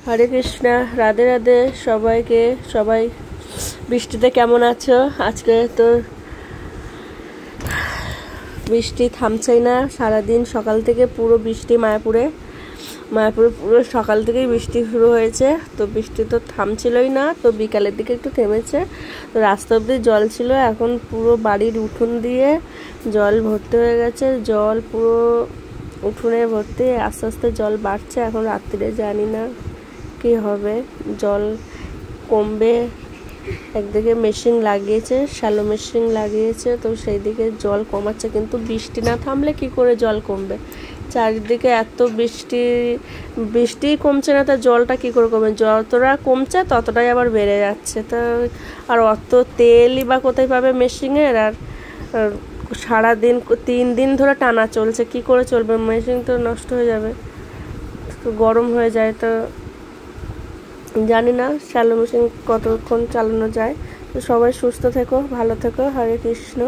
হরে কৃষ্ণ, রাধে রাধে সবাইকে। সবাই বৃষ্টিতে কেমন আছো? আজকে তো বৃষ্টি থামছেই না, সারাদিন সকাল থেকে পুরো বৃষ্টি। মায়াপুরে পুরো সকাল থেকেই বৃষ্টি শুরু হয়েছে। তো বৃষ্টি তো থামছিলই না, তো বিকালের দিকে একটু থেমেছে। তো রাস্তা অব্দি জল ছিল, এখন পুরো বাড়ির উঠোন দিয়ে জল ভর্তি হয়ে গেছে। জল পুরো উঠোনে ভর্তি, আস্তে আস্তে জল বাড়ছে। এখন রাত্রিরে জানি না কি হবে, জল কমবে। একদিকে মেশিন লাগিয়েছে, শ্যালো মেশিন লাগিয়েছে, তো সেই দিকে জল কমাচ্ছে, কিন্তু বৃষ্টি না থামলে কি করে জল কমবে? চারিদিকে এত বৃষ্টি কমছে না, তা জলটা কি করে কমবে? যতটা কমছে ততটাই আবার বেড়ে যাচ্ছে। তা আর অত তেলই বা কোথায় পাবে মেশিনের? আর সারাদিন 3 দিন ধরে টানা চলছে, কি করে চলবে? মেশিন তো নষ্ট হয়ে যাবে, তো গরম হয়ে যায়। তো জানি না শ্যালো মেশিন কতক্ষণ চালানো যায়। তো সবাই সুস্থ থেকো, ভালো থেকো। হরে কৃষ্ণ।